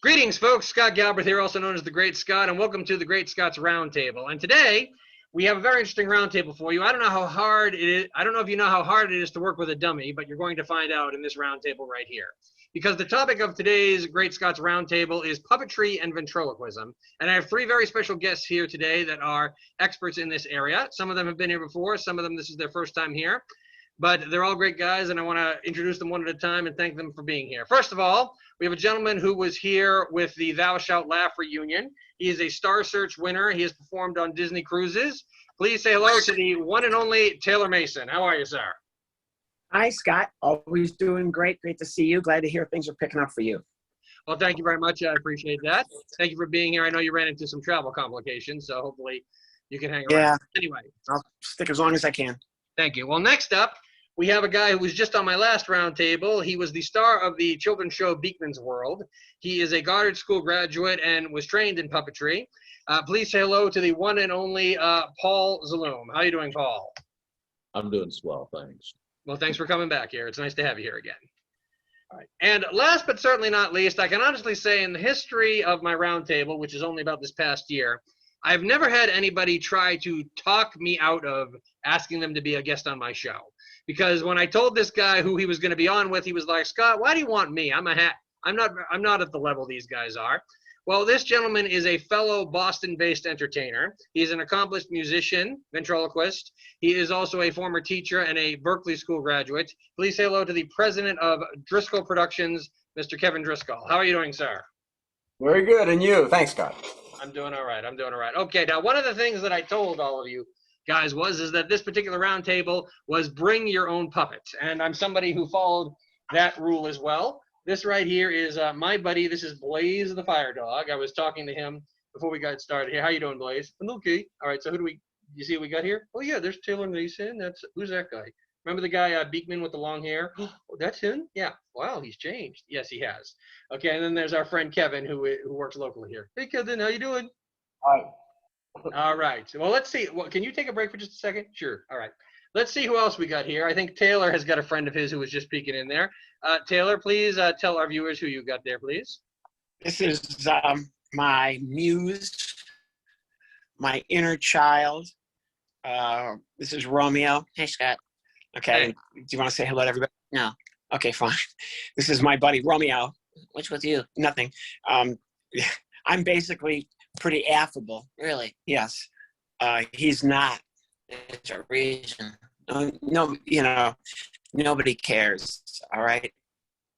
Greetings, folks. Scott Galbraith here, also known as the Great Scott, and welcome to the Great Scott's Roundtable. And today, we have a very interesting roundtable for you. I don't know how hard it is. I don't know if you know how hard it is to work with a dummy, but you're going to find out in this roundtable right here. Because the topic of today's Great Scott's Roundtable is puppetry and ventriloquism. And I have three very special guests here today that are experts in this area. Some of them have been here before. Some of them, this is their first time here. But they're all great guys, and I want to introduce them one at a time and thank them for being here. First of all, we have a gentleman who was here with the Thou Shalt Laugh reunion. He is a Star Search winner. He has performed on Disney cruises. Please say hello to the one and only Taylor Mason. How are you, sir? Hi, Scott. Always doing great. Great to see you. Glad to hear things are picking up for you. Well, thank you very much. I appreciate that. Thank you for being here. I know you ran into some travel complications, so hopefully you can hang around. Yeah. Anyway. I'll stick as long as I can. Thank you. Well, next up, we have a guy who was just on my last roundtable. He was the star of the children's show Beakman's World. He is a Goddard School graduate and was trained in puppetry. Please say hello to the one and only Paul Zaloom. How are you doing, Paul? I'm doing swell, thanks. Well, thanks for coming back here. It's nice to have you here again. All right. And last but certainly not least, I can honestly say in the history of my roundtable, which is only about this past year, I've never had anybody try to talk me out of asking them to be a guest on my show. Because when I told this guy who he was going to be on with, he was like, Scott, why do you want me? I'm not at the level these guys are. Well, this gentleman is a fellow Boston-based entertainer. He's an accomplished musician, ventriloquist. He is also a former teacher and a Berkeley School graduate. Please say hello to the president of Discoll Productions, Mr. Kevin Discoll. How are you doing, sir? Very good, and you? Thanks, Scott. I'm doing all right. Okay, now one of the things that I told all of you guys is that this particular roundtable was bring your own puppets, and I'm somebody who followed that rule as well. This right here is my buddy. This is Blaze the Fire Dog. I was talking to him before we got started here. How you doing, Blaze? I'm okay. All right, so you see what we got here? Oh yeah, there's Taylor Mason. Who's that guy? Remember the guy Beakman with the long hair? Oh, that's him? Yeah. Wow, he's changed. Yes, he has. Okay, and then there's our friend Kevin who works locally here. Hey, Kevin, how you doing? Hi. All right. Well, let's see. Well, can you take a break for just a second? Sure. All right. Let's see who else we got here. I think Taylor has got a friend of his who was just peeking in there. Taylor, please tell our viewers who you got there, please. This is my muse, my inner child. This is Romeo. Hey, Scott. Okay. Hey. Do you want to say hello to everybody? No. Okay, fine. This is my buddy, Romeo. What's with you? Nothing. I'm basically pretty affable. Really? Yes. He's not. There's a reason. No, nobody cares. All right.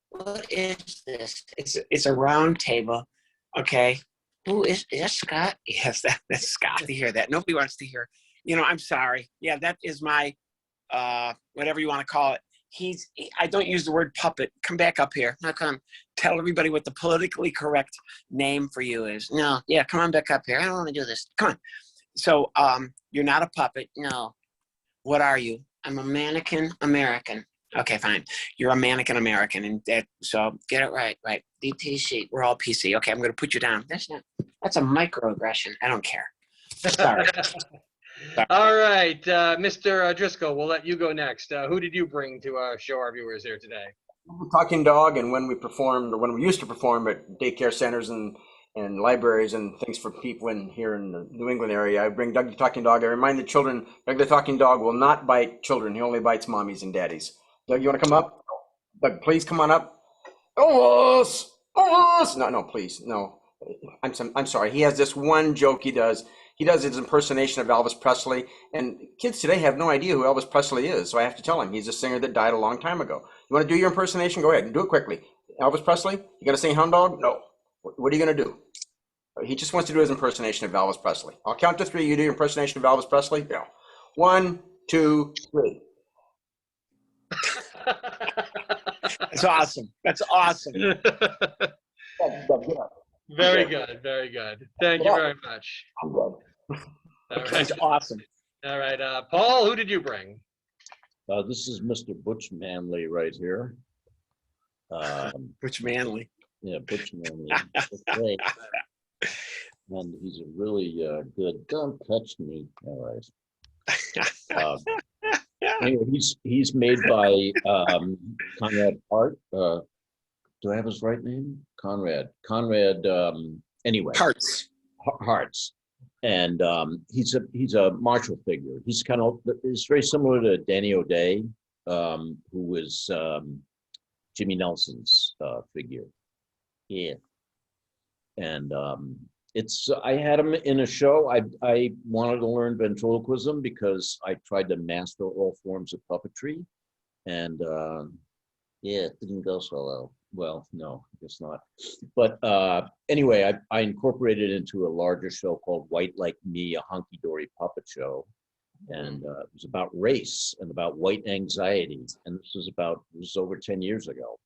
What is this? It's a round table. Okay. Is that Scott? Yes, that's Scott. To hear that. Nobody wants to hear. I'm sorry. Yeah, that is my whatever you want to call it. I don't use the word puppet. Come back up here. Now come tell everybody what the politically correct name for you is. No, yeah, come on back up here. I don't want to do this. Come on. So, you're not a puppet. No. What are you? I'm a mannequin American. Okay, fine. You're a mannequin American, so get it right. Right. DTC. We're all PC. Okay, I'm going to put you down. That's a microaggression. I don't care. Sorry. All right, Mr. Discoll, we'll let you go next. Who did you bring to show our viewers here today? Talking dog, and when we used to perform at daycare centers and libraries and things for people here in the New England area, I bring Doug the Talking Dog. I remind the children, Doug the Talking Dog will not bite children. He only bites mommies and daddies. Doug, you want to come up? Doug, please come on up. Elvis! No, please, no. I'm sorry. He has this one joke he does. He does his impersonation of Elvis Presley, and kids today have no idea who Elvis Presley is, so I have to tell him. He's a singer that died a long time ago. You want to do your impersonation? Go ahead and do it quickly. Elvis Presley, you got to sing Hound Dog? No. What are you going to do? He just wants to do his impersonation of Elvis Presley. I'll count to 3. You do your impersonation of Elvis Presley? Yeah. 1, 2, 3. That's awesome. That's awesome. Very good. Very good. Thank you very much. I'm good. All right. That's awesome. All right. Paul, who did you bring? This is Mr. Butch Manley right here. Butch Manley. Yeah, Butch Manley. Great. And he's a really good. Don't touch me. All right. Anyway, he's made by Conrad Hart, do I have his right name? Conrad. Anyway, Hearts. Hearts. And he's a martial figure. He's very similar to Danny O'Day, who was Jimmy Nelson's figure. Yeah. And I had him in a show. I wanted to learn ventriloquism because I tried to master all forms of puppetry. And yeah, it didn't go so well. Well, no, I guess not. But anyway, I incorporated it into a larger show called White Like Me, a hunky-dory puppet show. And it was about race and about white anxiety. And this was over 10 years ago.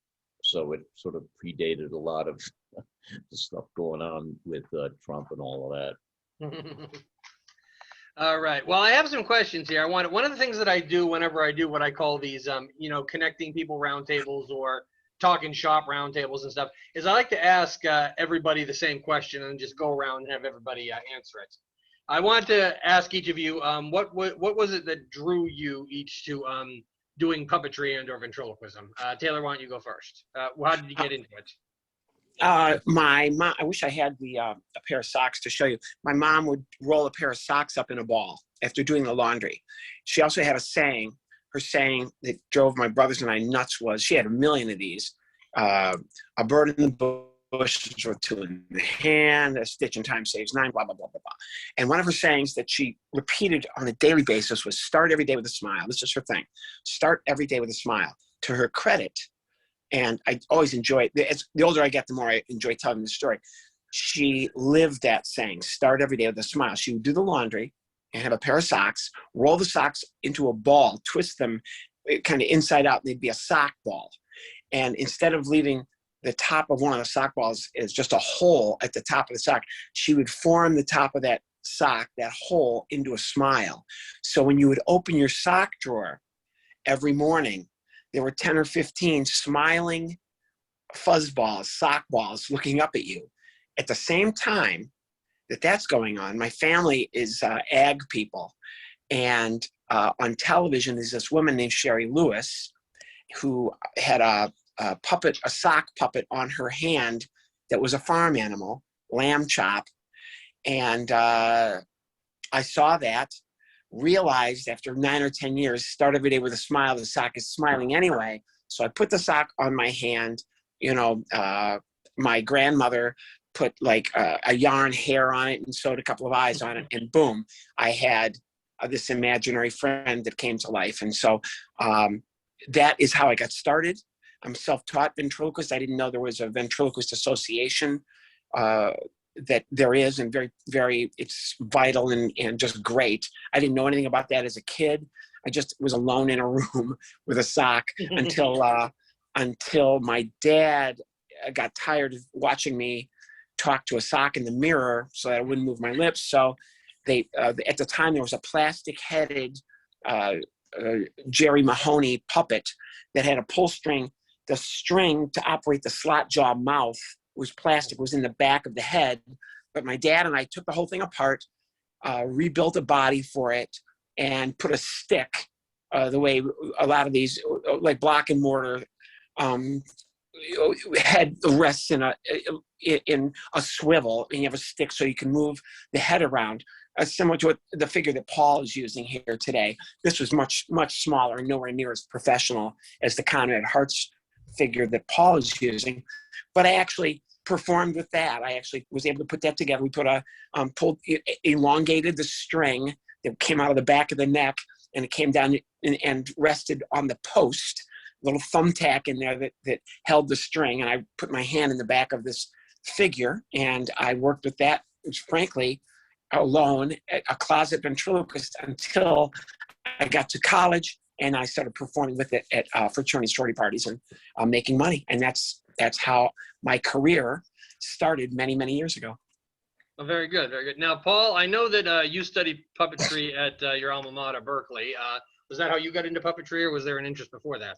So it sort of predated a lot of the stuff going on with Trump and all of that. All right. Well, I have some questions here. One of the things that I do whenever I do what I call these, connecting people roundtables or talking shop roundtables and stuff, is I like to ask everybody the same question and just go around and have everybody answer it. I want to ask each of you, what was it that drew you each to doing puppetry and or ventriloquism? Taylor, why don't you go first? How did you get into it? My mom, I wish I had a pair of socks to show you. My mom would roll a pair of socks up in a ball after doing the laundry. She also had a saying. Her saying that drove my brothers and I nuts was, she had a million of these. A bird in the bush is worth two in the hand, a stitch in time saves nine, blah, blah, blah, blah, blah. And one of her sayings that she repeated on a daily basis was, start every day with a smile. This is her thing. Start every day with a smile. To her credit, and I always enjoy it. The older I get, the more I enjoy telling the story. She lived that saying, start every day with a smile. She would do the laundry and have a pair of socks, roll the socks into a ball, twist them kind of inside out, and they'd be a sock ball. And instead of leaving the top of one of the sock balls as just a hole at the top of the sock, she would form the top of that sock, that hole, into a smile. So when you would open your sock drawer every morning, there were 10 or 15 smiling fuzzballs, sock balls looking up at you. At the same time that's going on, my family is ag people. And on television, there's this woman named Sherry Lewis who had a sock puppet on her hand that was a farm animal, lamb chop. And I saw that, realized after 9 or 10 years, start every day with a smile, the sock is smiling anyway. So I put the sock on my hand. My grandmother put like a yarn hair on it and sewed a couple of eyes on it, and boom, I had this imaginary friend that came to life. And so that is how I got started. I'm self-taught ventriloquist. I didn't know there was a ventriloquist association that there is, and very, very, it's vital and just great. I didn't know anything about that as a kid. I just was alone in a room with a sock until my dad got tired of watching me talk to a sock in the mirror so that I wouldn't move my lips. So at the time, there was a plastic-headed Jerry Mahoney puppet that had a pull string. The string to operate the slot jaw mouth was plastic, was in the back of the head. But my dad and I took the whole thing apart, rebuilt a body for it, and put a stick, the way a lot of these, like block and mortar, head rests in a swivel, and you have a stick so you can move the head around. Similar to the figure that Paul is using here today. This was much, much smaller and nowhere near as professional as the Conrad Hart's figure that Paul is using. But I actually performed with that. I actually was able to put that together. We put elongated the string that came out of the back of the neck, and it came down and rested on the post, little thumbtack in there that held the string. And I put my hand in the back of this figure, and I worked with that, which frankly, alone, a closet ventriloquist, until I got to college and I started performing with it at fraternity sorority parties and making money. And that's how my career started many, many years ago. Well, very good, very good. Now, Paul, I know that you studied puppetry at your alma mater, Berkeley. Was that how you got into puppetry, or was there an interest before that?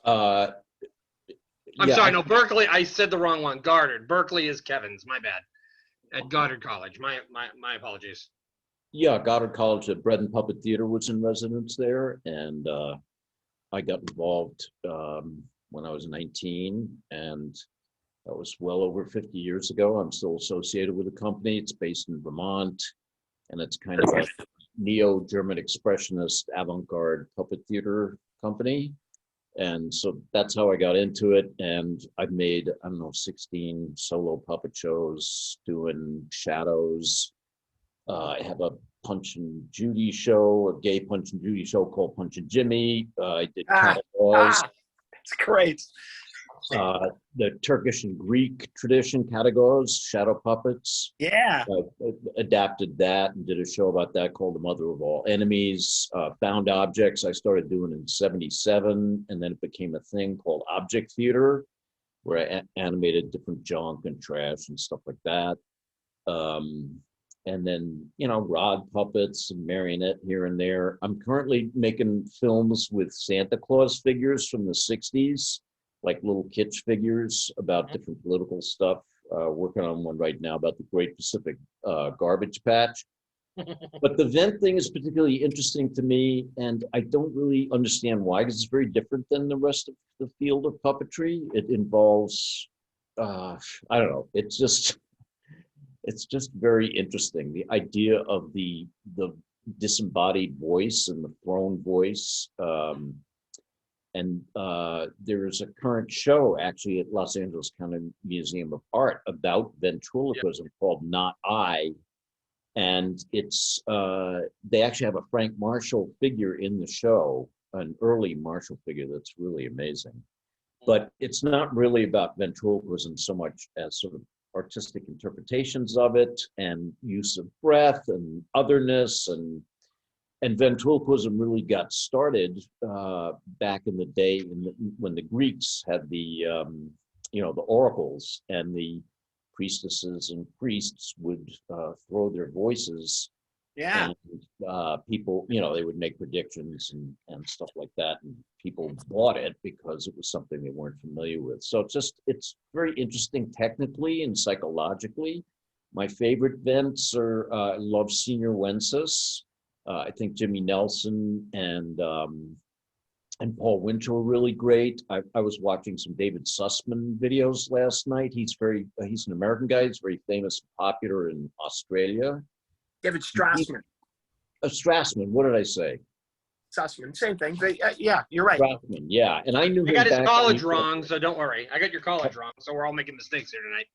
I'm sorry, no, Berkeley. I said the wrong one. Goddard. Berkeley is Kevin's. My bad. At Goddard College. My apologies. Yeah, Goddard College, the Bread and Puppet Theater was in residence there, and I got involved when I was 19, and that was well over 50 years ago. I'm still associated with the company. It's based in Vermont, and it's kind of a neo-German expressionist avant-garde puppet theater company. And so that's how I got into it. And I've made, I don't know, 16 solo puppet shows doing shadows. I have a Punch and Judy show, a gay Punch and Judy show called Punch and Jimmy. I did catalogs. It's great. The Turkish and Greek tradition, catalogs, shadow puppets. Yeah. I adapted that and did a show about that called The Mother of All Enemies. Found Objects I started doing in '77, and then it became a thing called Object Theater, where I animated different junk and trash and stuff like that. And then, you know, rod puppets and marionette here and there. I'm currently making films with Santa Claus figures from the 60s, like little kitsch figures about different political stuff. Working on one right now about the Great Pacific Garbage Patch. But the vent thing is particularly interesting to me, and I don't really understand why, because it's very different than the rest of the field of puppetry. It involves, I don't know, it's just very interesting. The idea of the disembodied voice and the throne voice. And there's a current show actually at Los Angeles County Museum of Art about ventriloquism called Not I. And it's, they actually have a Frank Marshall figure in the show, an early Marshall figure that's really amazing. But it's not really about ventriloquism so much as sort of artistic interpretations of it and use of breath and otherness, and ventriloquism really got started back in the day when the Greeks had the you know, the oracles, and the priestesses and priests would throw their voices. Yeah. And people, you know, they would make predictions and stuff like that, and people bought it because it was something they weren't familiar with. So it's very interesting technically and psychologically. My favorite vents are, I love Senior Wences. I think Jimmy Nelson and Paul Winter were really great. I was watching some David Sussman videos last night. He's an American guy. He's very famous and popular in Australia. David Strassman. Strassman, what did I say? Sussman, same thing. But, yeah, you're right. Strassman, yeah. And I knew I him got his back college wrong, so don't worry. I got your college wrong, so we're all making mistakes here tonight.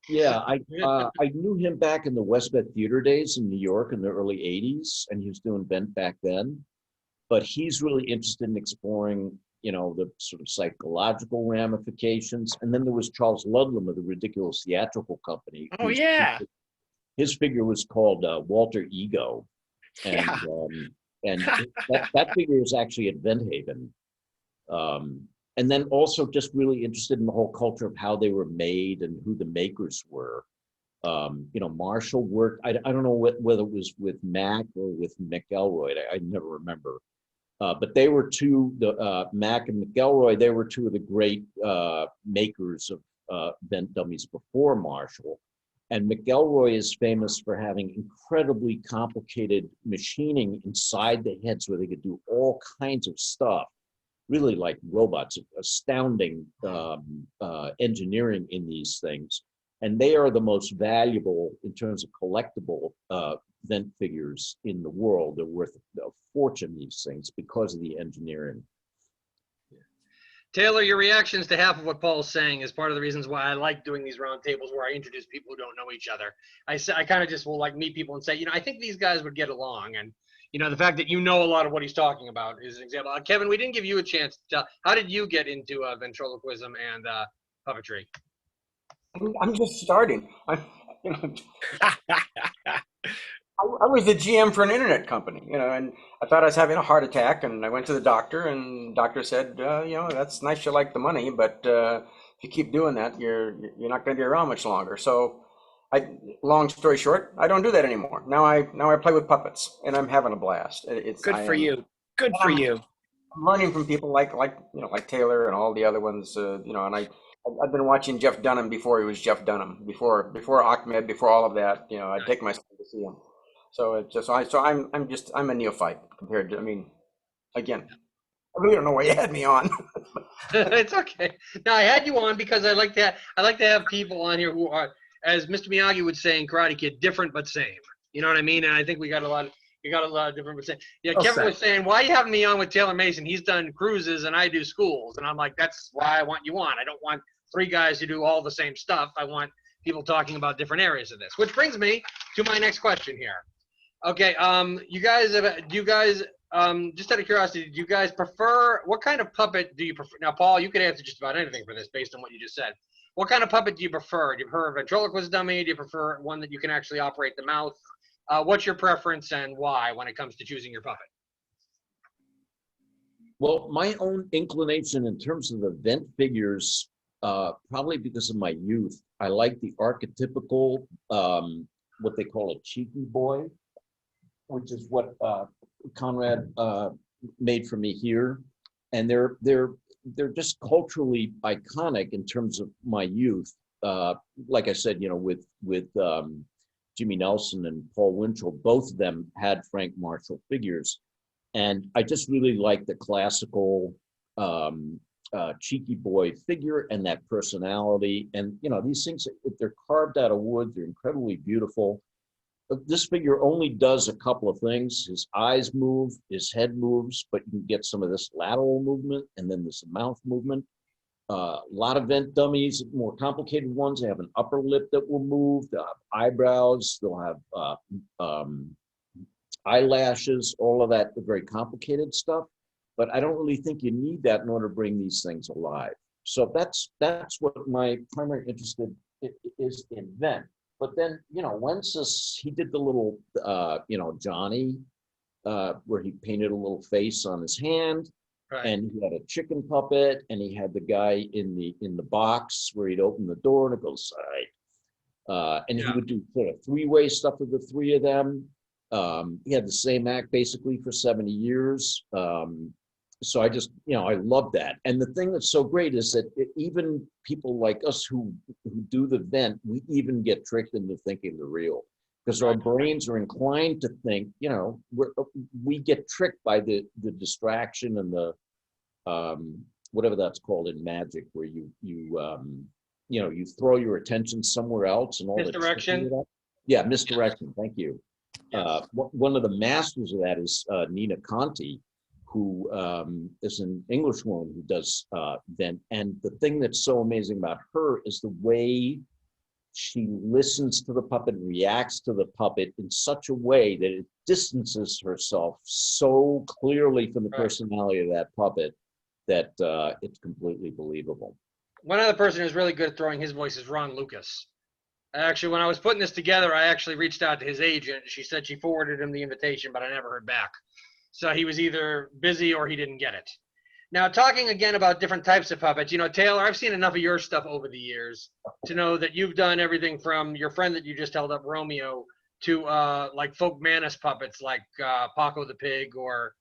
Yeah, I knew him back in the Westbeth Theater days in New York in the early 80s, and he was doing vent back then. But he's really interested in exploring, you know, the sort of psychological ramifications. And then there was Charles Ludlam of the Ridiculous Theatrical Company. Oh, yeah. His figure was called Walter Ego. And, Yeah. And that figure is actually at Vent Haven. And then also just really interested in the whole culture of how they were made and who the makers were. You know, Marshall worked, I don't know whether it was with Mac or with McElroy, I never remember. But they were Mac and McElroy, they were two of the great makers of vent dummies before Marshall. And McElroy is famous for having incredibly complicated machining inside the heads where they could do all kinds of stuff, really like robots, astounding engineering in these things. And they are the most valuable in terms of collectible vent figures in the world. They're worth a fortune, these things, because of the engineering. Taylor, your reactions to half of what Paul's saying is part of the reasons why I like doing these roundtables where I introduce people who don't know each other. I kind of just will like meet people and say, you know, I think these guys would get along. And, you know, the fact that you know a lot of what he's talking about is an example. Kevin, we didn't give you a chance to tell. How did you get into ventriloquism and puppetry? I'm just starting. You know, I was the GM for an internet company, you know, and I thought I was having a heart attack, and I went to the doctor, and the doctor said, you know, that's nice, you like the money, but if you keep doing that, you're not going to be around much longer. So, long story short, I don't do that anymore. Now I play with puppets, and I'm having a blast. Good for you. Good for you. I'm learning from people like you know, like Taylor and all the other ones, you know, and I've been watching Jeff Dunham before he was Jeff Dunham, before Ahmed, before all of that. You know, I'd take my son to see him. So it's just I'm a neophyte compared to, I mean, again, I really don't know why you had me on. It's okay. No, I had you on because I like to have people on here who are, as Mr. Miyagi would say in Karate Kid, different but same. You know what I mean? And I think we got a lot of different but same. Yeah, Well Kevin said. was saying, why are you having me on with Taylor Mason? He's done cruises and I do schools. And I'm like, that's why I want you on. I don't want three guys who do all the same stuff. I want people talking about different areas of this. Which brings me to my next question here. Okay, just out of curiosity, do you guys prefer, what kind of puppet do you prefer? Now, Paul, you can answer just about anything for this based on what you just said. What kind of puppet do you prefer? Do you prefer a ventriloquist dummy? Do you prefer one that you can actually operate the mouth? What's your preference and why when it comes to choosing your puppet? Well, my own inclination in terms of the vent figures, probably because of my youth, I like the archetypical, what they call a cheeky boy, which is what Conrad made for me here, and they're just culturally iconic in terms of my youth. Like I said, with Jimmy Nelson and Paul Winchell, both of them had Frank Marshall figures, and I just really like the classical cheeky boy figure and that personality. And these things, if they're carved out of wood, they're incredibly beautiful. This figure only does a couple of things. His eyes move, his head moves, but you can get some of this lateral movement and then this mouth movement. A lot of vent dummies, more complicated ones, they have an upper lip that will move, they'll have eyebrows, they'll have eyelashes, all of that very complicated stuff. But I don't really think you need that in order to bring these things alive. So that's what my primary interest is in vent. But then, Wences, he did the little, Johnny, where he painted a little face on his hand, Right. and he had a chicken puppet, and he had the guy in the box where he'd open the door and it goes side. And he would do sort of three-way stuff with the three of them. He had the same act basically for 70 years. So I just, I love that. And the thing that's so great is that even people like us who do the vent, we even get tricked into thinking they're real, because our brains are inclined to think, we get tricked by the distraction and the whatever that's called in magic, where you throw your attention somewhere else and all Misdirection. Yeah, misdirection. Thank you. Yes. One of the masters of that is Nina Conte, who is an English woman who does vent. And the thing that's so amazing about her is the way she listens to the puppet, reacts to the puppet in such a way that it distances herself so clearly from the personality of that puppet that it's completely believable. One other person who's really good at throwing his voice is Ron Lucas. Actually, when I was putting this together, I actually reached out to his agent. She said she forwarded him the invitation, but I never heard back. So he was either busy or he didn't get it. Now, talking again about different types of puppets, Taylor, I've seen enough of your stuff over the years to know that you've done everything from your friend that you just held up, Romeo, to like folk Manus puppets like Paco the Pig or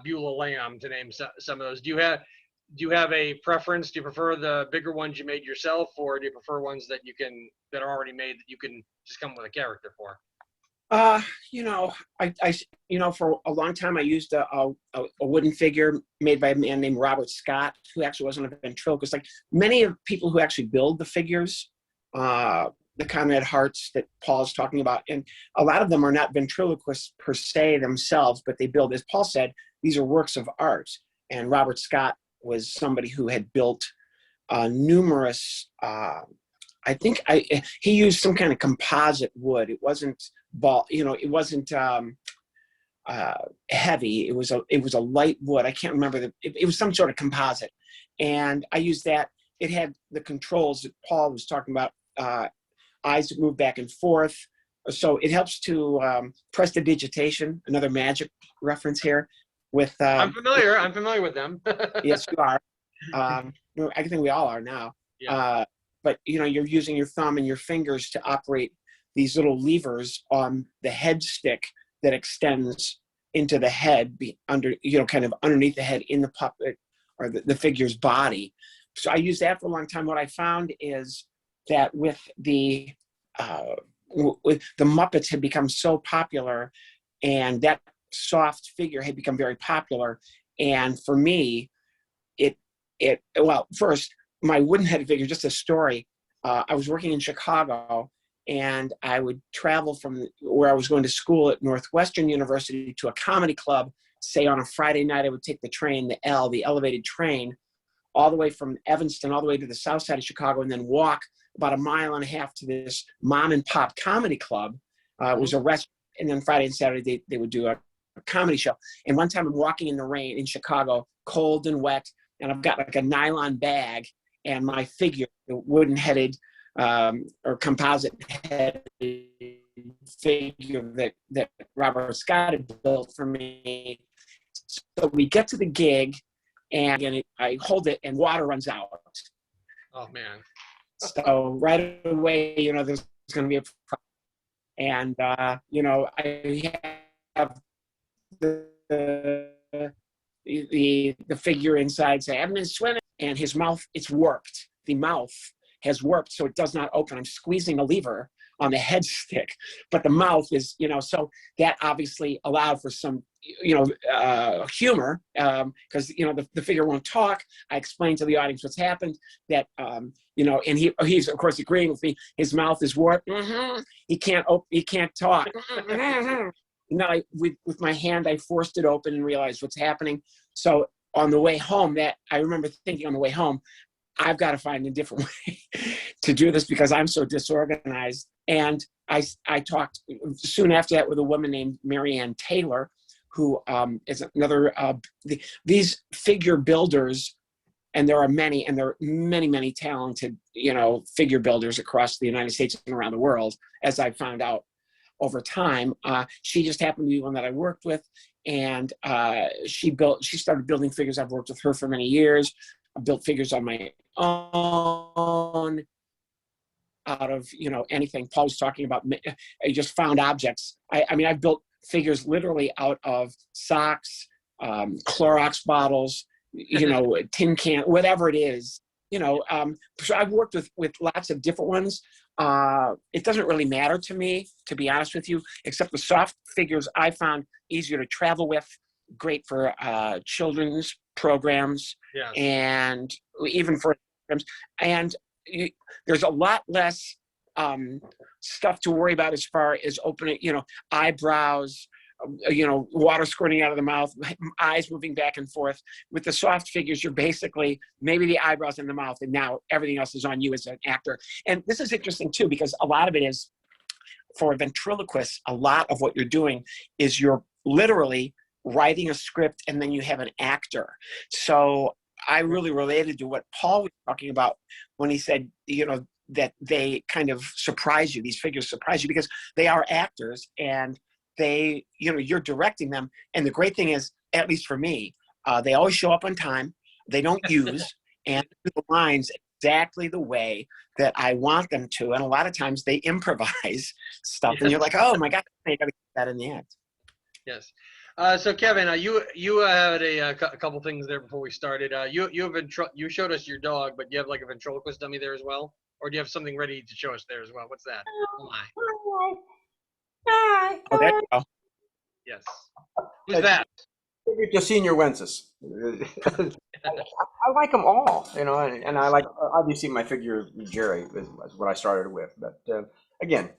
Beulah Lamb, to name some of those. Do you have a preference? Do you prefer the bigger ones you made yourself, or do you prefer ones that are already made that you can just come with a character for? I for a long time I used a wooden figure made by a man named Robert Scott, who actually wasn't a ventriloquist. Like many of people who actually build the figures, the Conrad Harts that Paul's talking about, and a lot of them are not ventriloquists per se themselves, but they build, as Paul said, these are works of art. And Robert Scott was somebody who had built numerous. He used some kind of composite wood. It wasn't it wasn't heavy. It was a light wood. I can't remember it was some sort of composite, and I used that. It had the controls that Paul was talking about, eyes that move back and forth. So it helps to prestidigitation, another magic reference here. With I'm familiar with them. Yes, you are. I think we all are now. Yeah. But you're using your thumb and your fingers to operate these little levers on the head stick that extends into the head, kind of underneath the head in the puppet or the figure's body. So I used that for a long time. What I found is that with the Muppets had become so popular, and that soft figure had become very popular, and for me, well, first, my wooden-headed figure, just a story. I was working in Chicago, and I would travel from where I was going to school at Northwestern University to a comedy club. Say on a Friday night, I would take the train, the elevated train, all the way from Evanston, all the way to the south side of Chicago, and then walk about 1.5 miles to this mom and pop comedy club. It was a restaurant, and then Friday and Saturday, they would do a comedy show. And one time I'm walking in the rain in Chicago, cold and wet, and I've got like a nylon bag, and my figure, the wooden-headed or composite-headed figure that Robert Scott had built for me. So we get to the gig, and I hold it, and water runs out. Oh, man. So right away, there's going to be a problem. And, I have the figure inside say, I've been swimming, and his mouth, it's warped. The mouth has warped, so it does not open. I'm squeezing a lever on the head stick, but the mouth is, so that obviously allowed for some, humor, because, the figure won't talk. I explained to the audience what's happened, that, and he's of course agreeing with me. His mouth is warped. He can't talk. With my hand, I forced it open and realized what's happening. So on the way home, that I remember thinking on the way home, I've got to find a different way to do this because I'm so disorganized. And I talked soon after that with a woman named Marianne Taylor, who is another, these figure builders, and there are many, many talented, figure builders across the United States and around the world, as I found out over time. She just happened to be one that I worked with, and she started building figures. I've worked with her for many years. I built figures on my own out of, anything. Paul was talking about, I just found objects. I've built figures literally out of socks, Clorox bottles, tin can, whatever it is, so I've worked with lots of different ones. It doesn't really matter to me, to be honest with you, except the soft figures I found easier to travel with, great for children's programs. Yes. And even for programs. And there's a lot less stuff to worry about as far as opening, eyebrows, water squirting out of the mouth, eyes moving back and forth. With the soft figures, you're basically maybe the eyebrows and the mouth, and now everything else is on you as an actor. And this is interesting too, because a lot of it is, for a ventriloquist, a lot of what you're doing is you're literally writing a script, and then you have an actor. So I really related to what Paul was talking about when he said, that they kind of surprise you. These figures surprise you because they are actors, and they, you're directing them. And the great thing is, at least for me, they always show up on time. They don't use and do the lines exactly the way that I want them to. And a lot of times they improvise stuff, and you're like, oh my God, I got to get that in the act. Yes. So Kevin, you had a couple things there before we started. You showed us your dog, but you have like a ventriloquist dummy there as well, or do you have something ready to show us there as well? What's that? Oh my. Oh, there you go. Yes. Who's that? Your senior Wences. I like them all, and I like, obviously my figure Jerry is what I started with, but again,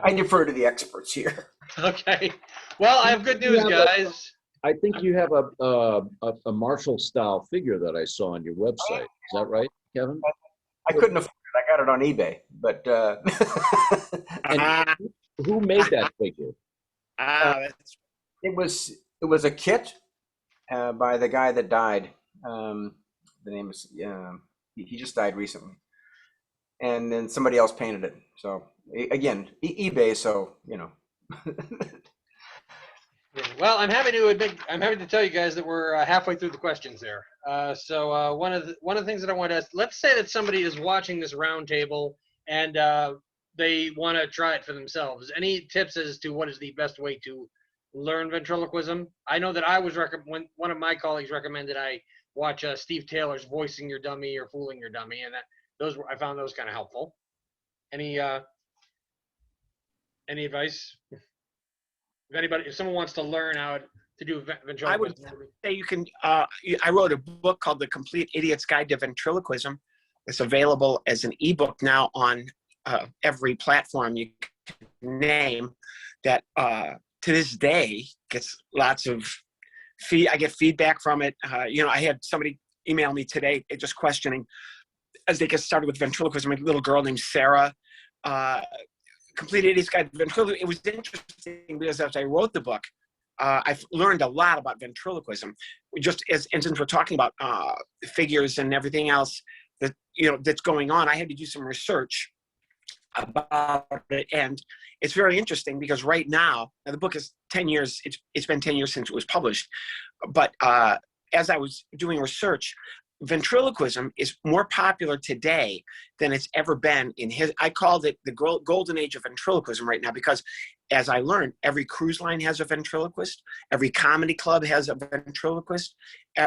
I defer to the experts here. Okay. Well, I have good news, guys. I think you have a Marshall style figure that I saw on your website. Is that right, Kevin? I couldn't afford it. I got it on eBay, but and who made that figure? It was a kit by the guy that died. The name is he just died recently, and then somebody else painted it. So again, eBay. So Well, I'm happy to tell you guys that we're halfway through the questions there. So one of the things that I want to ask, let's say that somebody is watching this roundtable and they want to try it for themselves. Any tips as to what is the best way to learn ventriloquism? I know that when one of my colleagues recommended I watch Steve Taylor's Voicing Your Dummy or Fooling Your Dummy, and I found those kind of helpful. Any advice? If someone wants to learn how to do I would ventriloquism? say you can, I wrote a book called The Complete Idiot's Guide to Ventriloquism. It's available as an ebook now on every platform you can name, that to this day gets lots of I get feedback from it. You know, I had somebody email me today just questioning as they get started with ventriloquism, a little girl named Sarah, Complete Idiot's Guide to Ventriloquism. It was interesting because as I wrote the book, I've learned a lot about ventriloquism. Just as since we're talking about figures and everything else that, you know, that's going on, I had to do some research about it, and it's very interesting because right now the book is 10 years. It's been 10 years since it was published, but as I was doing research, ventriloquism is more popular today than it's ever been in I called it the Golden Age of Ventriloquism right now, because as I learned, every cruise line has a ventriloquist, every comedy club has a ventriloquist,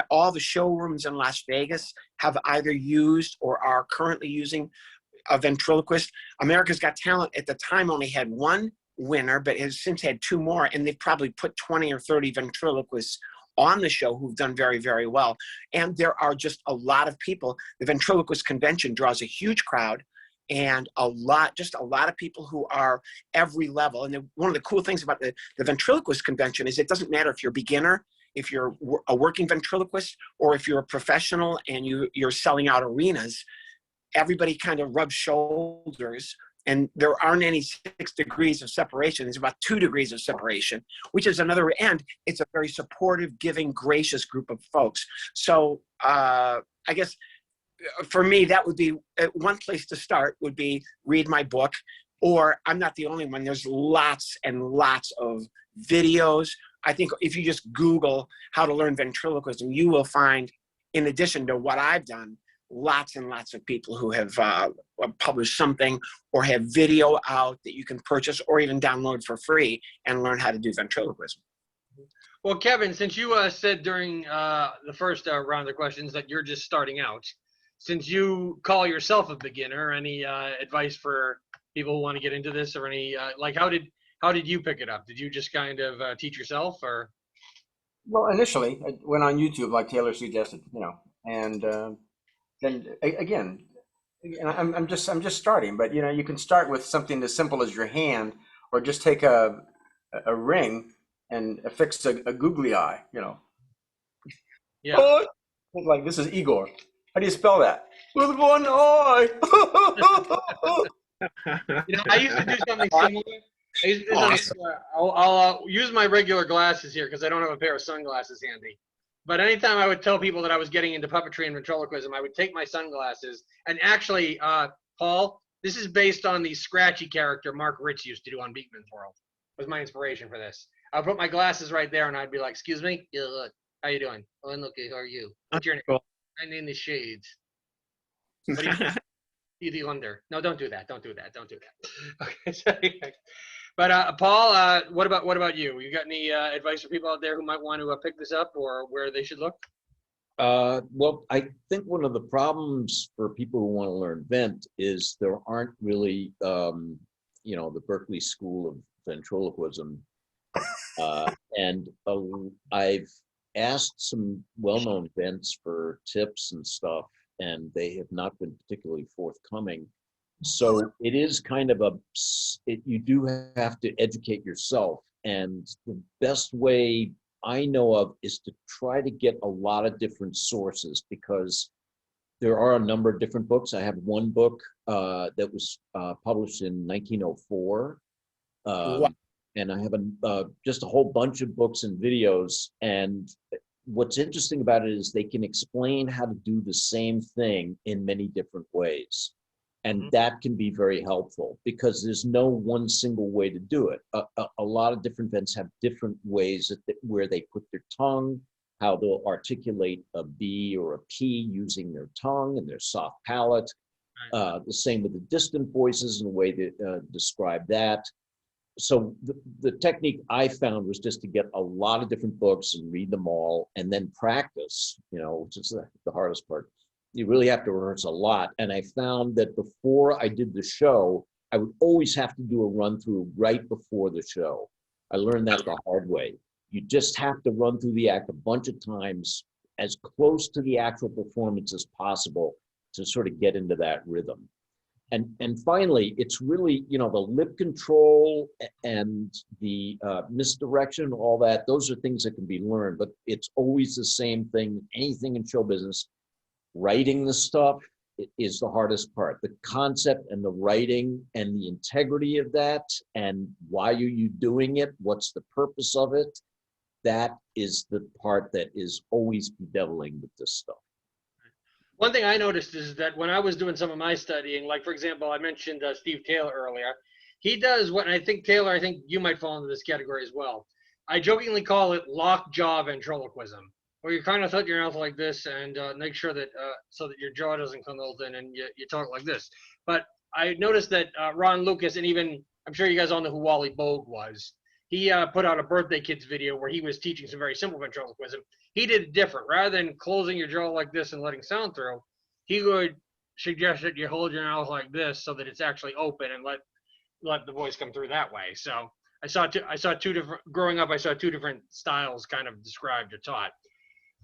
all the showrooms in Las Vegas have either used or are currently using a ventriloquist. America's Got Talent at the time only had one winner, but has since had two more, and they've probably put 20 or 30 ventriloquists on the show who've done very, very well. And there are just a lot of people. The ventriloquist convention draws a huge crowd, and a lot of people who are every level. And one of the cool things about the ventriloquist convention is it doesn't matter if you're a beginner, if you're a working ventriloquist, or if you're a professional and you're selling out arenas. Everybody kind of rubs shoulders, and there aren't any 6 degrees of separation. There's about 2 degrees of separation, which is another, and it's a very supportive, giving, gracious group of folks. So I guess for me, that would be one place to start, would be read my book, or I'm not the only one. There's lots and lots of videos. I think if you just Google how to learn ventriloquism, you will find, in addition to what I've done, lots and lots of people who have published something or have video out that you can purchase or even download for free and learn how to do ventriloquism. Well, Kevin, since you said during the first round of questions that you're just starting out, since you call yourself a beginner, any advice for people who want to get into this, or any like how did you pick it up? Did you just kind of teach yourself, or? Well, initially, I went on YouTube like Taylor suggested, you know, and then again, I'm just starting, but you know, you can start with something as simple as your hand, or just take a ring and affix a googly eye, you know. Yeah. Oh, like this is Igor. How do you spell that? With one eye. You know, I used to do something similar. I used to do something similar. I'll use my regular glasses here because I don't have a pair of sunglasses handy. But anytime I would tell people that I was getting into puppetry and ventriloquism, I would take my sunglasses. And actually, Paul, this is based on the scratchy character Mark Ritz used to do on Beakman's World. Was my inspiration for this. I'll put my glasses right there, and I'd be like, "Excuse me, yeah, look, how you doing? Oh, and look, how are you? What's your name? Cool. My name is Shades. What do you do under? No, don't do that. Don't do that. Don't do that." Okay. So, but Paul, what about you? You got any advice for people out there who might want to pick this up, or where they should look? Well, I think one of the problems for people who want to learn vent is there aren't really, you know, the Berkeley School of Ventriloquism. And I've asked some well-known vents for tips and stuff, and they have not been particularly forthcoming. So it is kind of you do have to educate yourself. And the best way I know of is to try to get a lot of different sources, because there are a number of different books. I have one book that was published in 1904. And I have just a whole bunch of books and videos. And what's interesting about it is they can explain how to do the same thing in many different ways. And that can be very helpful, because there's no one single way to do it. A lot of different vents have different ways where they put their tongue, how they'll articulate a B or a P using their tongue and their soft palate. The same with the distant voices and the way they describe that. So the technique I found was just to get a lot of different books and read them all, and then practice, you know, which is the hardest part. You really have to rehearse a lot. And I found that before I did the show, I would always have to do a run through right before the show. I learned that the hard way. You just have to run through the act a bunch of times, as close to the actual performance as possible, to sort of get into that rhythm. And finally, it's really, the lip control and the misdirection, all that, those are things that can be learned, but it's always the same thing. Anything in show business, writing the stuff is the hardest part. The concept and the writing and the integrity of that, and why are you doing it? What's the purpose of it? That is the part that is always bedeviling with this stuff. One thing I noticed is that when I was doing some of my studying, like, for example, I mentioned Steve Taylor earlier. He does what, and I think, Taylor, I think you might fall into this category as well. I jokingly call it lockjaw ventriloquism, where you kind of tilt your mouth like this and make sure that, so that your jaw doesn't come open and you talk like this. But I noticed that Ron Lucas, and even, I'm sure you guys all know who Wally Bogue was. He put out a birthday kids video where he was teaching some very simple ventriloquism. He did it different. Rather than closing your jaw like this and letting sound through, he would suggest that you hold your mouth like this so that it's actually open and let the voice come through that way. So I saw two different, growing up, I saw two different styles kind of described or taught.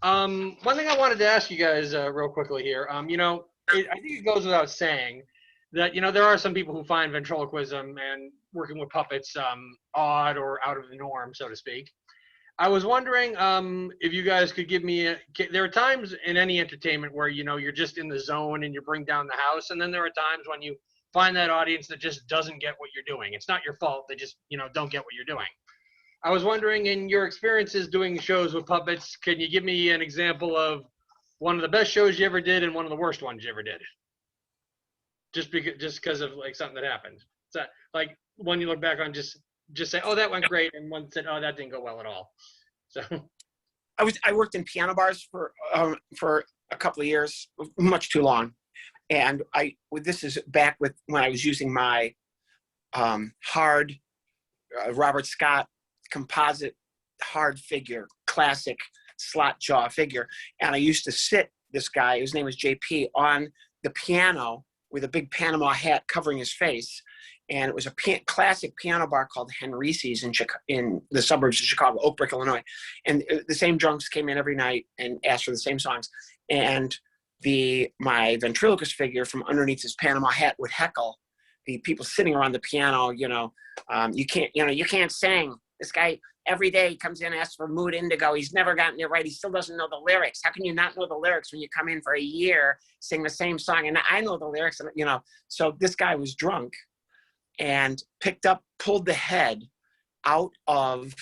One thing I wanted to ask you guys real quickly here, I think it goes without saying that, there are some people who find ventriloquism and working with puppets odd or out of the norm, so to speak. I was wondering if you guys could give me, there are times in any entertainment where, you're just in the zone and you bring down the house. And then there are times when you find that audience that just doesn't get what you're doing. It's not your fault. They just, don't get what you're doing. I was wondering, in your experiences doing shows with puppets, can you give me an example of one of the best shows you ever did and one of the worst ones you ever did? Just because of like something that happened. So like one you look back on, just say, oh, that went great, and one said, oh, that didn't go well at all. So I worked in piano bars for a couple of years, much too long, and this is back with when I was using my hard Robert Scott composite hard figure, classic slot jaw figure, and I used to sit this guy, his name was JP, on the piano with a big Panama hat covering his face. And it was a classic piano bar called Henrice's in the suburbs of Chicago, Oak Brook, Illinois. And the same drunks came in every night and asked for the same songs. And my ventriloquist figure from underneath his Panama hat would heckle the people sitting around the piano. You can't sing. This guy every day comes in and asks for Mood Indigo. He's never gotten it right. He still doesn't know the lyrics. How can you not know the lyrics when you come in for a year, sing the same song? And I know the lyrics, So this guy was drunk and pulled the head out of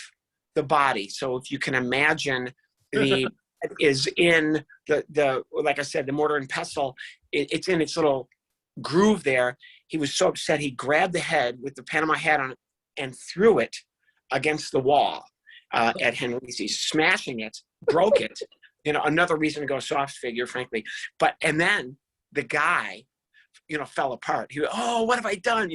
the body. So if you can imagine, the is in the like I said, the mortar and pestle, it's in its little groove there. He was so upset, he grabbed the head with the Panama hat on it and threw it against the wall at Henrice's, smashing it, broke it. Another reason to go soft figure, frankly. And then the guy, fell apart. He went, oh, what have I done?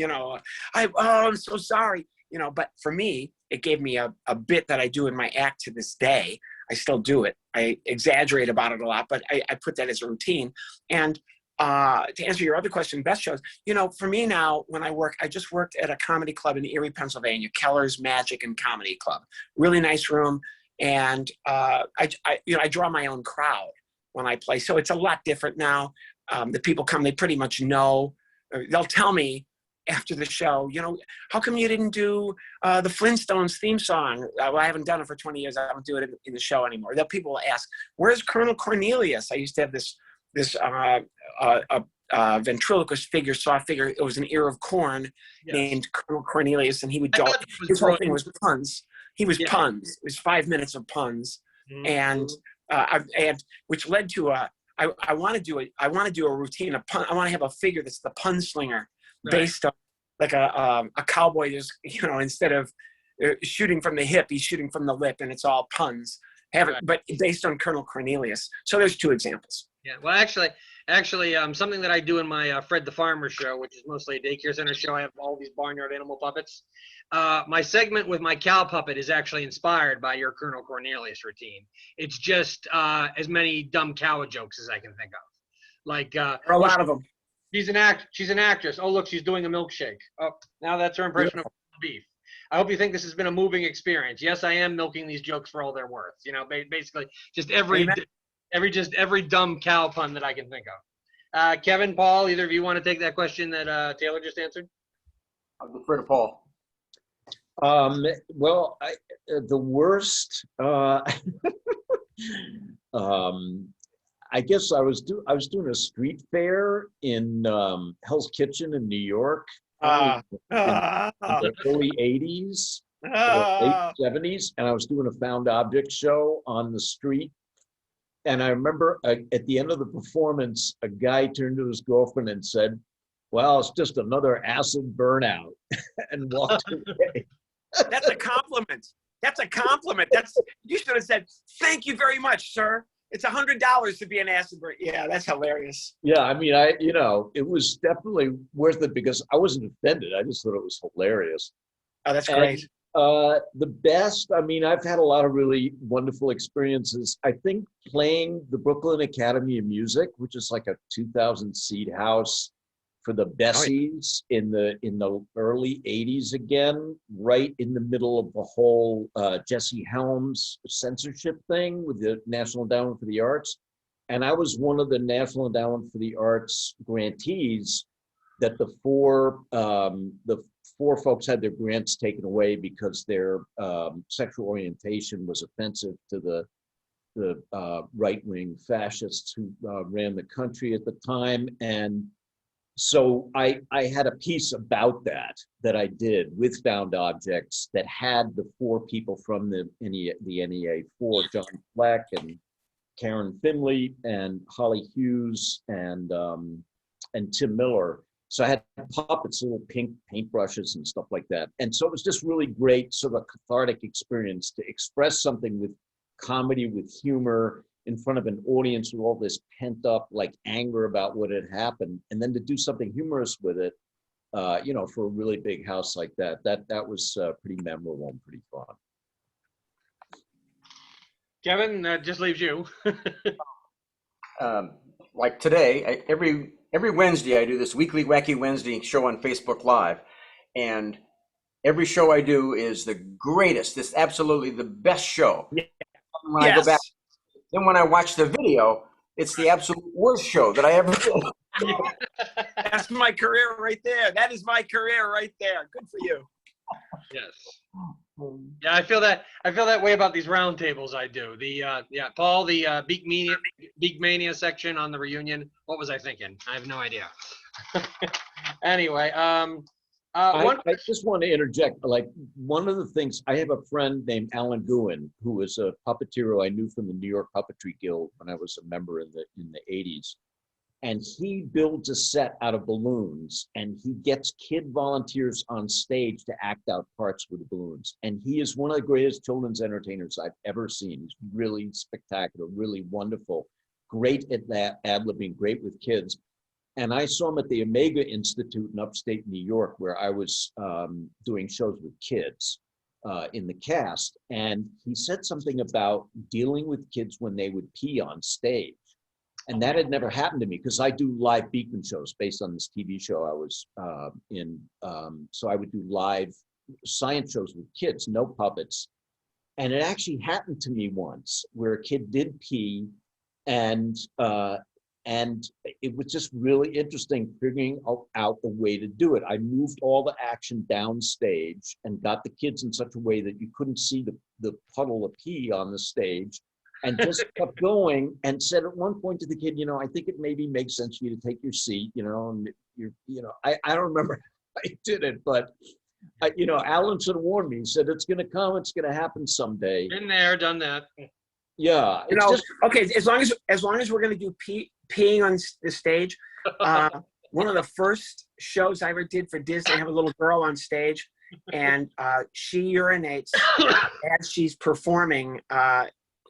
I'm so sorry. But for me, it gave me a bit that I do in my act to this day. I still do it. I exaggerate about it a lot, but I put that as a routine. And to answer your other question, best shows, for me now, when I just worked at a comedy club in Erie, Pennsylvania, Keller's Magic and Comedy Club. Really nice room. And I draw my own crowd when I play. So it's a lot different now. The people come, they pretty much know. They'll tell me after the show, how come you didn't do the Flintstones theme song? Well, I haven't done it for 20 years. I don't do it in the show anymore. People will ask, where's Colonel Cornelius? I used to have this ventriloquist figure, soft figure. It was an ear of corn, yes, named Colonel Cornelius, and he would go, his whole thing was puns. He was puns. It was 5 minutes of puns. Mm-hmm. And which led to I want to do a routine, a pun. I want to have a figure that's the pun slinger, right, based on like a cowboy. Just instead of shooting from the hip, he's shooting from the lip, and it's all puns. But based on Colonel Cornelius. So there's two examples. Yeah. Well, actually, something that I do in my Fred the Farmer show, which is mostly a daycare center show. I have all these barnyard animal puppets. My segment with my cow puppet is actually inspired by your Colonel Cornelius routine. It's just as many dumb cow jokes as I can think of. Like a lot of them. She's an actress. Oh, look, she's doing a milkshake. Oh, now that's her impression of beef. I hope you think this has been a moving experience. Yes, I am milking these jokes for all they're worth. You know, basically just every dumb cow pun that I can think of. Kevin, Paul, either of you want to take that question that Taylor just answered? I'll defer to Paul. Well, the worst. I guess I was doing a street fair in Hell's Kitchen in New York in the early '80s, late '70s, and I was doing a found object show on the street. And I remember at the end of the performance, a guy turned to his girlfriend and said, "Well, it's just another acid burnout," and walked away. That's a compliment. That's a compliment. You should have said, "Thank you very much, sir. It's $100 to be an acid burn." Yeah, that's hilarious. Yeah, I mean, it was definitely worth it because I wasn't offended. I just thought it was hilarious. Oh, that's great. The best, I mean, I've had a lot of really wonderful experiences. I think playing the Brooklyn Academy of Music, which is like a 2,000 seat house for the Bessies in the early '80s again, right in the middle of the whole Jesse Helms censorship thing with the National Endowment for the Arts. And I was one of the National Endowment for the Arts grantees that the four folks had their grants taken away because their sexual orientation was offensive to the right-wing fascists who ran the country at the time. And so I had a piece about that I did with found objects that had the four people from the NEA, John Fleck and Karen Finley and Holly Hughes and Tim Miller. So I had puppets, little pink paintbrushes and stuff like that. And so it was just really great, sort of a cathartic experience to express something with comedy, with humor, in front of an audience with all this pent up like anger about what had happened, and then to do something humorous with it, for a really big house like that was pretty memorable and pretty fun. Kevin, that just leaves you. Like today, every Wednesday I do this weekly Wacky Wednesday show on Facebook Live, and every show I do is the greatest. It's absolutely the best show. Yeah. When I go back. Then when I watch the video, it's the absolute worst show that I ever did. That's my career right there. That is my career right there. Good for you. Yes. Yeah, I feel that way about these roundtables. I do. Paul, the Beak Mania section on the reunion. What was I thinking? I have no idea. Anyway, I just want to interject. Like, one of the things, I have a friend named Alan Gooin, who is a puppeteer I knew from the New York Puppetry Guild when I was a member in the '80s. And he builds a set out of balloons, and he gets kid volunteers on stage to act out parts with the balloons. And he is one of the greatest children's entertainers I've ever seen. He's really spectacular, really wonderful, great at that ad-libbing, great with kids. And I saw him at the Omega Institute in upstate New York, where I was doing shows with kids in the cast. And he said something about dealing with kids when they would pee on stage. And that had never happened to me because I do live Beekman shows based on this TV show I was in. So I would do live science shows with kids, no puppets. And it actually happened to me once where a kid did pee, and it was just really interesting figuring out a way to do it. I moved all the action downstage and got the kids in such a way that you couldn't see the puddle of pee on the stage, and just kept going, and said at one point to the kid, I think it maybe makes sense for you to take your seat, and I don't remember how I did it, but Alan sort of warned me. He said, it's going to come, it's going to happen someday. Been there, done that. Yeah. Okay, as long as we're going to do peeing on the stage, one of the first shows I ever did for Disney, I have a little girl on stage, and she urinates as she's performing.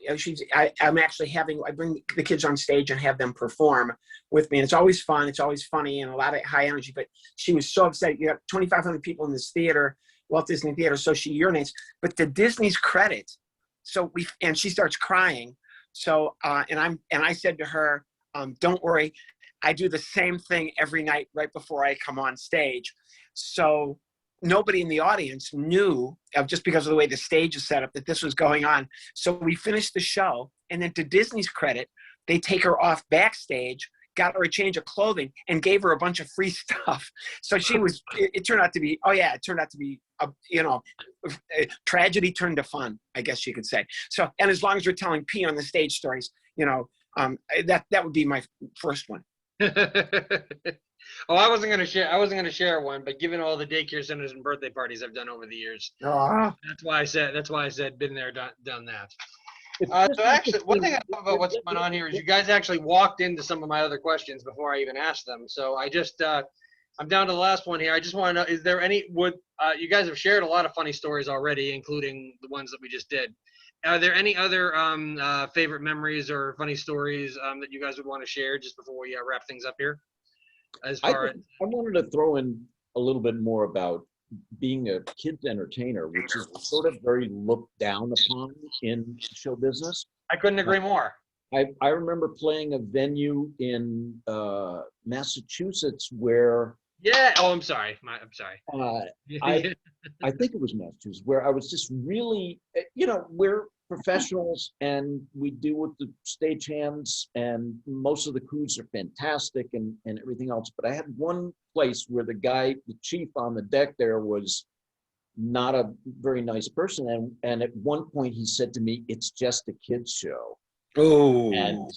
I'm actually I bring the kids on stage and have them perform with me. And it's always fun. It's always funny and a lot of high energy. But she was so upset. You got 2,500 people in this theater, Walt Disney Theater. So she urinates. But to Disney's credit, and she starts crying. So and I said to her, don't worry, I do the same thing every night right before I come on stage. So nobody in the audience knew, just because of the way the stage is set up, that this was going on. So we finished the show, and then to Disney's credit, they take her off backstage, got her a change of clothing, and gave her a bunch of free stuff. So she was, it turned out to be, tragedy turned to fun, I guess you could say. So, and as long as we're telling pee on the stage stories, that would be my first one. Oh, I wasn't gonna share one, but given all the daycare centers and birthday parties I've done over the years, that's why I said been there, done that. So actually, one thing I love about what's going on here is you guys actually walked into some of my other questions before I even asked them. So I just, I'm down to the last one here. I just want to know, is there any, you guys have shared a lot of funny stories already, including the ones that we just did. Are there any other favorite memories or funny stories that you guys would want to share just before we wrap things up here? As far as I wanted to throw in a little bit more about being a kids entertainer, which is sort of very looked down upon in show business. I couldn't agree more. I remember playing a venue in Massachusetts where I'm sorry. I'm sorry. I think it was Massachusetts, where I was just really, we're professionals and we deal with the stagehands, and most of the crews are fantastic and everything else. But I had one place where the chief on the deck there, was not a very nice person. And at one point he said to me, "It's just a kids show." Oh. And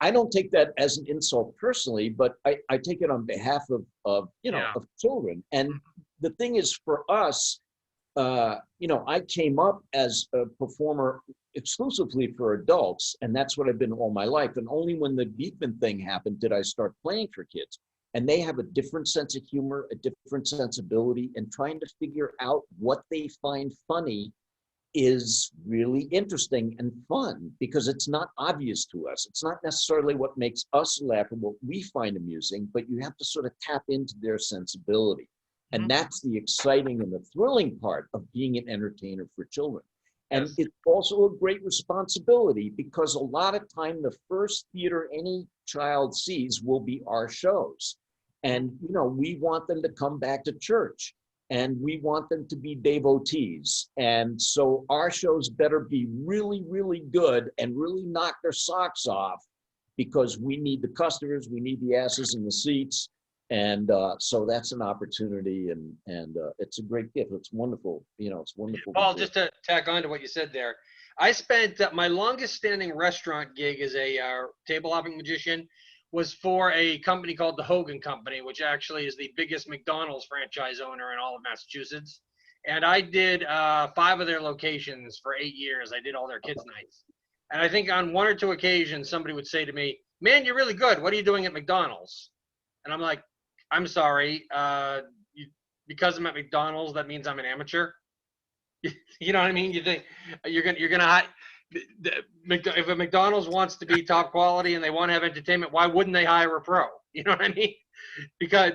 I don't take that as an insult personally, but I take it on behalf of children. And the thing is, for us, I came up as a performer exclusively for adults, and that's what I've been all my life. And only when the Beekman thing happened did I start playing for kids. And they have a different sense of humor, a different sensibility, and trying to figure out what they find funny is really interesting and fun, because it's not obvious to us. It's not necessarily what makes us laugh or what we find amusing, but you have to sort of tap into their sensibility. And that's the exciting and the thrilling part of being an entertainer for children. And it's also a great responsibility, because a lot of time the first theater any child sees will be our shows. And, we want them to come back to church, and we want them to be devotees. And so our shows better be really, really good and really knock their socks off, because we need the customers, we need the asses in the seats. And so that's an opportunity, and it's a great gift. It's wonderful. It's wonderful. Paul, just to tack on to what you said there, I spent my longest standing restaurant gig as a table hopping magician was for a company called the Hogan Company, which actually is the biggest McDonald's franchise owner in all of Massachusetts. And I did 5 of their locations for 8 years. I did all their kids' nights. And I think on 1 or 2 occasions, somebody would say to me, "Man, you're really good. What are you doing at McDonald's?" And I'm like, "I'm sorry, because I'm at McDonald's, that means I'm an amateur." You know what I mean? You think you're gonna if a McDonald's wants to be top quality and they want to have entertainment, why wouldn't they hire a pro? You know what I mean? Because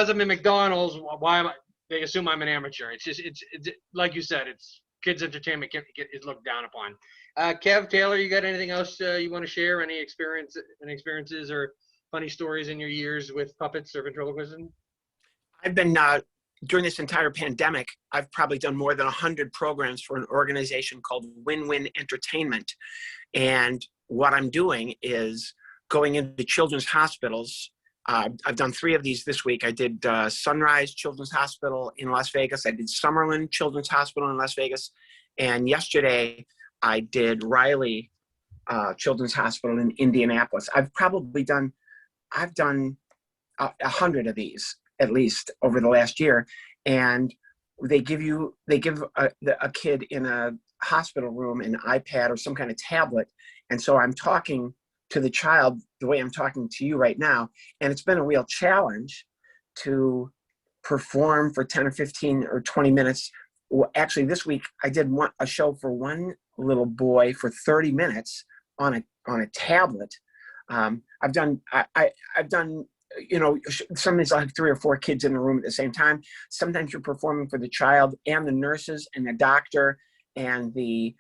I'm in McDonald's, why am I? They assume I'm an amateur. It's just it's like you said, it's kids entertainment is looked down upon. Kev, Taylor, you got anything else you want to share? Any experiences or funny stories in your years with puppets or ventriloquism? I've been, during this entire pandemic, I've probably done more than 100 programs for an organization called Win-Win Entertainment. And what I'm doing is going into children's hospitals. I've done 3 of these this week. I did Sunrise Children's Hospital in Las Vegas. I did Summerlin Children's Hospital in Las Vegas. And yesterday I did Riley Children's Hospital in Indianapolis. I've done 100 of these at least over the last year. And they give a kid in a hospital room an iPad or some kind of tablet. And so I'm talking to the child the way I'm talking to you right now. And it's been a real challenge to perform for 10 or 15 or 20 minutes. Well, actually this week I did a show for one little boy for 30 minutes on a tablet. I've done, sometimes I'll have 3 or 4 kids in the room at the same time. Sometimes you're performing for the child and the nurses and the doctor and the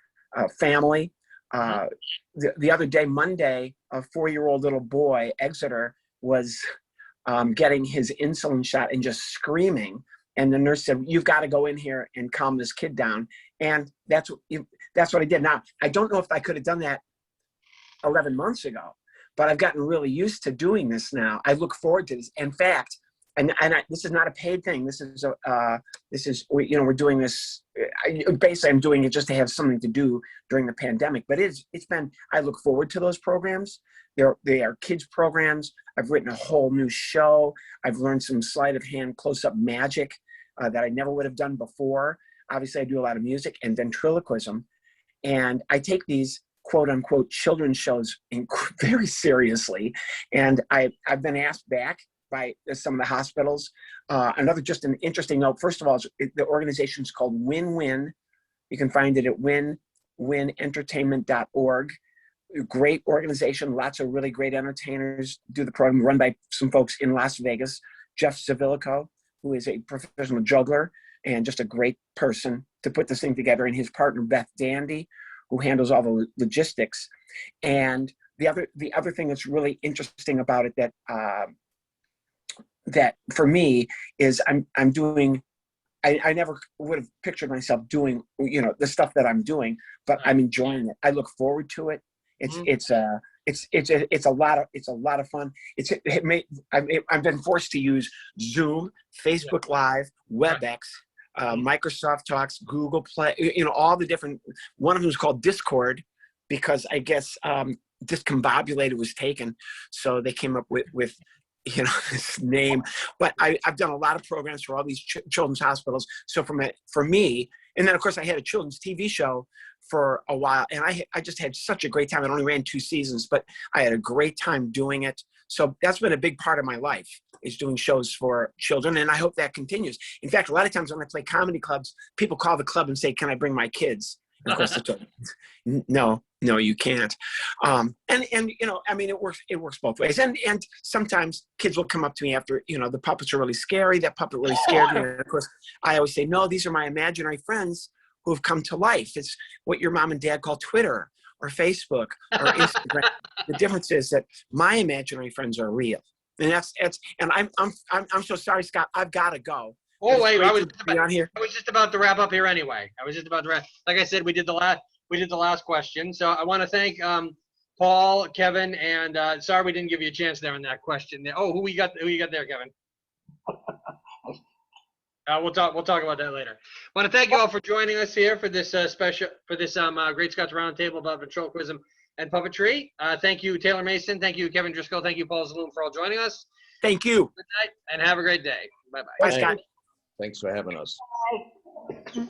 family. The other day, Monday, a 4-year-old little boy, Exeter, was getting his insulin shot and just screaming. And the nurse said, "You've got to go in here and calm this kid down." And that's what I did. Now, I don't know if I could have done that 11 months ago, but I've gotten really used to doing this now. I look forward to this. In fact, this is not a paid thing. This is we're doing this. Basically, I'm doing it just to have something to do during the pandemic. But I look forward to those programs. They are kids programs. I've written a whole new show. I've learned some sleight of hand, close-up magic that I never would have done before. Obviously, I do a lot of music and ventriloquism, and I take these quote unquote children's shows very seriously. And I've been asked back by some of the hospitals. Just an interesting note. First of all, the organization is called Win-Win. You can find it at winentertainment.org. Great organization, lots of really great entertainers do the program, run by some folks in Las Vegas. Jeff Zavilico, who is a professional juggler and just a great person to put this thing together, and his partner Beth Dandy, who handles all the logistics. And the other thing that's really interesting about it that for me is I'm doing. I never would have pictured myself doing the stuff that I'm doing, but I'm enjoying it. I look forward to it. It's a lot of fun. I've been forced to use Zoom, Facebook Live, WebEx, Microsoft Talks, Google Play, all the different. One of them is called Discord, because I guess discombobulated was taken, so they came up with this name. But I've done a lot of programs for all these children's hospitals. So for me, and then of course I had a children's TV show for a while, and I just had such a great time. It only ran 2 seasons, but I had a great time doing it. So that's been a big part of my life, is doing shows for children, and I hope that continues. In fact, a lot of times when I play comedy clubs, people call the club and say, "Can I bring my kids?" And of course, no, you can't. It works both ways. And sometimes kids will come up to me after, the puppets are really scary. That puppet really scared me. And of course, I always say, "No, these are my imaginary friends who have come to life." It's what your mom and dad call Twitter or Facebook or Instagram. The difference is that my imaginary friends are real. And and I'm so sorry, Scott. I've got to go. Oh wait, I was just about to wrap up here anyway. Like I said, we did the last question. So I want to thank Paul, Kevin, and sorry we didn't give you a chance there on that question. Oh, who you got there, Kevin? We'll talk about that later. I want to thank you all for joining us here for this Great Scots Roundtable about ventriloquism and puppetry. Thank you, Taylor Mason. Thank you, Kevin Driscoll. Thank you, Paul Zaloom, for all joining us. Thank you. Good night, and have a great day. Bye-bye. Bye, Scott. Thanks for having us. Bye.